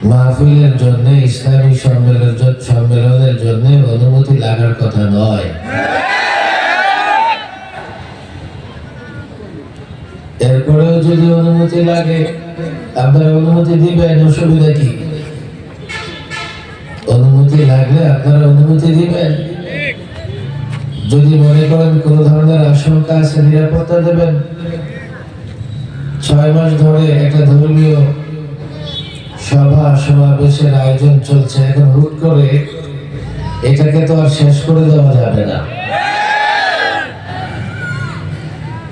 মাহফিলের জন্য, ইসলামী সম্মেলনের জন্য অনুমতি লাগার কথা নয়। এরপরেও যদি অনুমতি লাগে, আপনারা অনুমতি দিবেন, অসুবিধা কি? অনুমতি লাগলে আপনারা অনুমতি দিবেন। যদি মনে করেন কোন ধরনের আশঙ্কা আছে, নিরাপত্তা দেবেন। 6 মাস ধরে একটা ধর্মীয় সভা সমাবেশের আয়োজন চলছে, এখন হুট করে এটাকে তো আর শেষ করে দেওয়া যাবে না।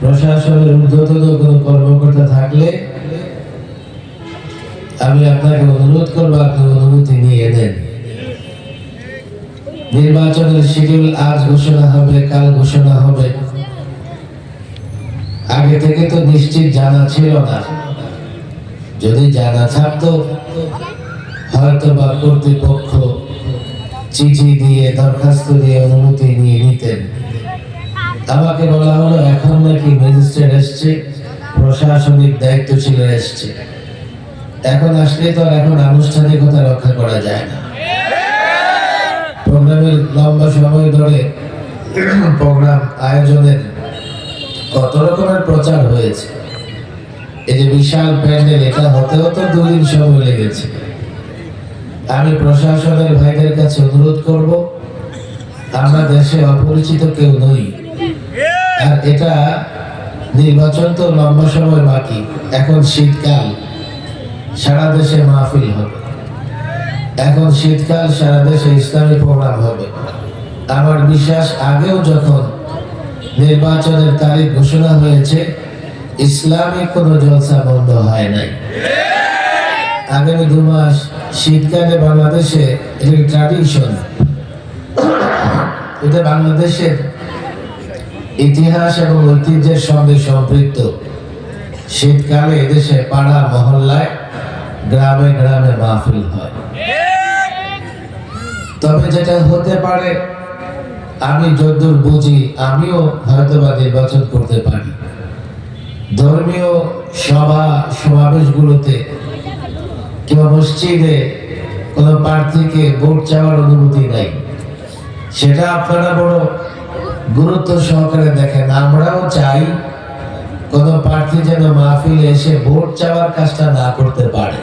প্রশাসনের ঊর্ধ্বতন কোনো কর্মকর্তা থাকলে আমি আপনাকে অনুরোধ করবো, আপনি অনুমতি নিয়ে নেন। নির্বাচনের শিডিউল আজ ঘোষণা হবে, কাল ঘোষণা হবে। আগে থেকে তো নিশ্চিত জানা ছিল না। যদি জানা থাকতো হয়তো বা কর্তৃপক্ষ চিঠি দিয়ে, দরখাস্ত দিয়ে অনুমতি নিয়ে নিতেন। আমাকে বলা হলো এখন নাকি ম্যাজিস্ট্রেট এসছে, প্রশাসনিক দায়িত্বশীল এসছে। এখন আসলে তো এখন আনুষ্ঠানিকতা রক্ষা করা যায় না। প্রোগ্রামের লম্বা সময় ধরে প্রোগ্রাম আয়োজনের কত রকমের প্রচার হয়েছে। এই যে বিশাল প্যান্ডেল, এটা হতে হতে 2 দিন সময় লেগেছে। আমি প্রশাসনের ভাইদের কাছে অনুরোধ করব, আমরা দেশে অপরিচিত কেউ নই। আর এটা নির্বাচন তো লম্বা সময় বাকি। এখন শীতকাল, সারা দেশে মাহফিল হবে। এখন শীতকাল, সারা দেশে ইসলামী প্রোগ্রাম হবে। আমার বিশ্বাস আগেও যখন নির্বাচনের তারিখ ঘোষণা হয়েছে, ইসলামিক কোনো জলসা বন্ধ হয় নাই। আগামী 2 মাস শীতকালে বাংলাদেশে এটা ট্র্যাডিশন, এটা বাংলাদেশের ইতিহাস এবং ঐতিহ্যের সঙ্গে সম্পৃক্ত। শীতকালে এদেশে পাড়া মহল্লায়, গ্রামে গ্রামে মাহফিল হয়। তবে যেটা হতে পারে, আমি যতদূর বুঝি, আমিও হয়তোবা নির্বাচন করতে পারি। ধর্মীয় সভা সমাবেশগুলোতে কিংবা মসজিদে কোনো প্রার্থীকে ভোট চাওয়ার অনুমতি নাই। সেটা আপনারা বড় গুরুত্ব সহকারে দেখেন। আমরাও চাই কোনো প্রার্থী যেন মাহফিলে এসে ভোট চাওয়ার কাজটা না করতে পারে।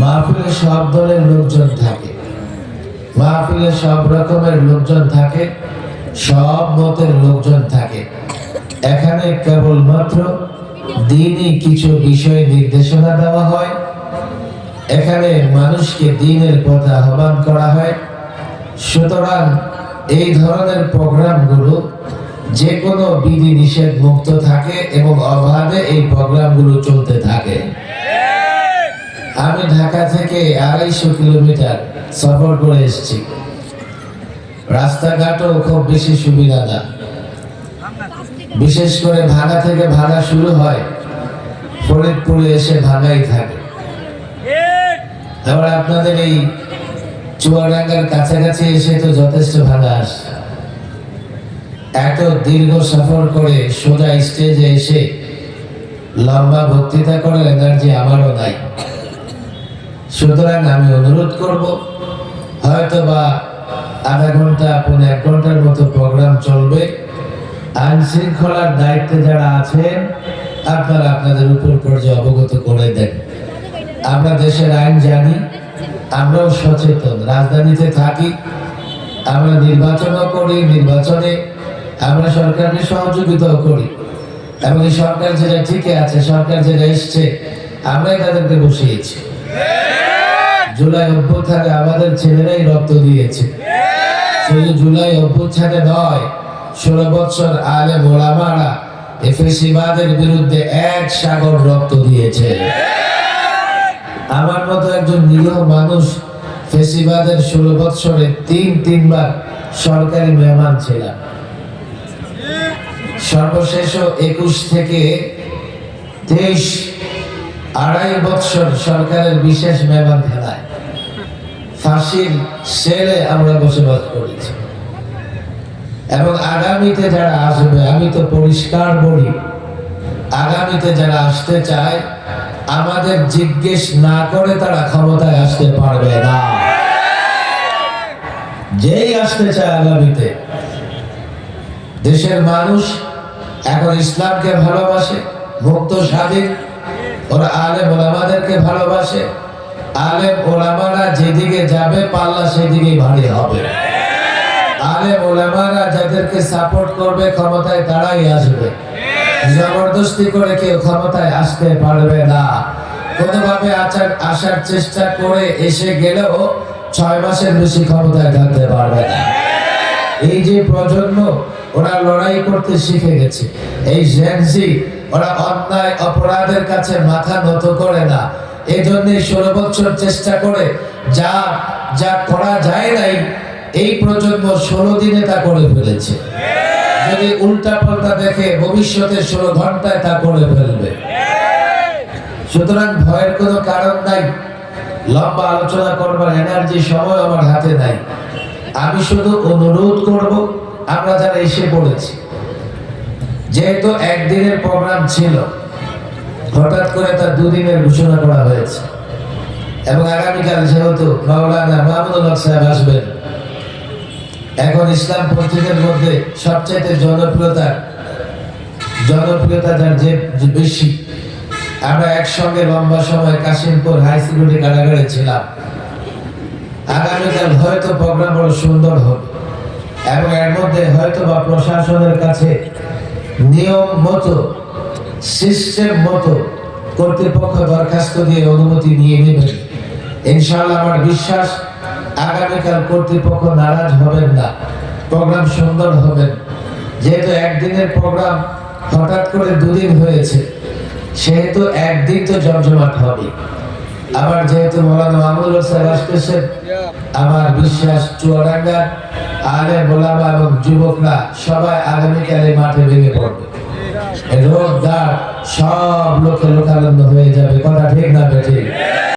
মাহফিলে সব দলের লোকজন থাকে, মাহফিলে সব রকমের লোকজন থাকে, সব মতের লোকজন থাকে। এখানে কেবলমাত্র দ্বীনি কিছু বিষয় নির্দেশনা দেওয়া হয়। এখানে মানুষকে দ্বীনের পথে আহ্বান করা হয়। সুতরাং এই ধরনের প্রোগ্রামগুলো যে কোনো বিধি নিষেধ মুক্ত থাকে এবং অবাধে এই প্রোগ্রামগুলো চলতে থাকে। আমি ঢাকা থেকে 250 কিলোমিটার সফর করে এসেছি। রাস্তাঘাটও খুব বেশি সুবিধা না। বিশেষ করে ভাঙা থেকে ভাঙা শুরু হয়, ফরিদপুরে এসে ভাঙাই থাকে। আবার আপনাদের এই চুয়াডাঙ্গার কাছাকাছি এসে তো যথেষ্ট ভাঙা আসে। এত দীর্ঘ সফর করে সোজা স্টেজে এসে লম্বা বক্তৃতা করার এনার্জি আমারও নাই। সুতরাং আমি অনুরোধ করব, হয়তো বা আধা ঘন্টা 1 ঘন্টার মতো প্রোগ্রাম চলবে। আইন শৃঙ্খলার দায়িত্বে যারা আছেন, আপনারা আপনাদের উপর পর্যায়ে অবগত করে দেন। আমরা দেশের আইন জানি, আমরাও সচেতন, রাজধানীতে থাকি, আমরা নির্বাচনও করি, নির্বাচনে আমরা সরকারকে সহযোগিতাও করি। এবং এই সরকার যেটা ঠিকই আছে, সরকার যেটা এসছে, আমরাই তাদেরকে বসিয়েছি। জুলাই অভ্যুত্থানে আমাদের ছেলেরাই রক্ত দিয়েছে। শুধু জুলাই অভ্যুত্থানে নয়, 16 বছর আলেম ওলামারা ফ্যাসিবাদের বিরুদ্ধে 1 সাগর রক্ত দিয়েছে। আমার মতো একজন নিরীহ মানুষ ফ্যাসিবাদের 16 বছরে 3বার সরকারি মেহমান ছিলাম। সর্বশেষ 21 থেকে 23 2.5 বছর সরকারের বিশেষ মেহমান খেলায় ফাঁসির সেলে আমরা বসবাস করেছি। এবং আগামীতে যারা আসবে, আমি তো পরিষ্কার বলি, আগামীতে যারা আসতে চায় আমাদের জিজ্ঞেস না করে তারা ক্ষমতায় আসতে পারবে না। যেই আসতে চায় আগামীতে, দেশের মানুষ এখন ইসলামকে ভালোবাসে, মুক্ত স্বাধীন, ওরা আলেম ওলামাদেরকে ভালোবাসে। আলেম ওলামারা যেদিকে যাবে পাল্লা সেদিকেই ভারী হবে। আলেম ওলামারা যাদেরকে সাপোর্ট করবে ক্ষমতায় তারাই আসবে। জবরদস্তি করে কেউ ক্ষমতায় আসতে পারবে না। কোনোভাবে আসার চেষ্টা করে এসে গেলেও 6 মাসের বেশি ক্ষমতায় থাকতে পারবে না। এই যে প্রজন্ম, ওরা লড়াই করতে শিখে গেছে। এই জেনজি, ওরা অন্যায় অপরাধের কাছে মাথা নত করে না। এই জন্য 16 বছর চেষ্টা করে যা যা করা যায় নাই, এই প্রজন্ম 16 দিনে তা করে ফেলেছে। যদি উল্টা পাল্টা দেখে ভবিষ্যতে 16 ঘন্টায় তা করে ফেলবে। সুতরাং ভয়ের কোনো কারণ নাই। লম্বা আলোচনা করবার এনার্জি সময় আমার হাতে নাই। আমি শুধু অনুরোধ করব, আমরা যারা এসে পড়েছি, যেহেতু একদিনের প্রোগ্রাম ছিল, হঠাৎ করে তার 2 দিনের ঘোষণা করা হয়েছে এবং আগামীকাল যেহেতু মাওলানা মাহমুদুল হক সাহেব আসবেন, এখন ইসলাম পন্থীদের মধ্যে সবচেয়ে জনপ্রিয়তা যার যে বেশি। আমরা একসঙ্গে লম্বা সময় কাশিমপুর হাই সিকিউরিটি কারাগারে ছিলাম। আগামীকাল হয়তো প্রোগ্রাম বড় সুন্দর হবে এবং এর মধ্যে হয়তো বা প্রশাসনের কাছে নিয়ম মতো, সিস্টেম মতো কর্তৃপক্ষ দরখাস্ত দিয়ে অনুমতি নিয়ে নেবেন। ইনশাআল্লাহ আমার বিশ্বাস আগামীকাল কর্তৃপক্ষ নারাজ হবেন না, প্রোগ্রাম সুন্দর হবেন। যেহেতু একদিনের প্রোগ্রাম হঠাৎ করে 2 দিন হয়েছে, সেহেতু একদিন তো জমজমাট হবে। আবার যেহেতু মাওলানা মাহমুদুল হক সাহেব আসতেছেন, আমার বিশ্বাস চুয়াডাঙ্গা আলেম ওলামা এবং যুবকরা সবাই আগামীকাল এই মাঠে ভেঙে পড়বে। রোজগার সব লোকে লোকারণ্য হয়ে যাবে। কথা ঠিক না?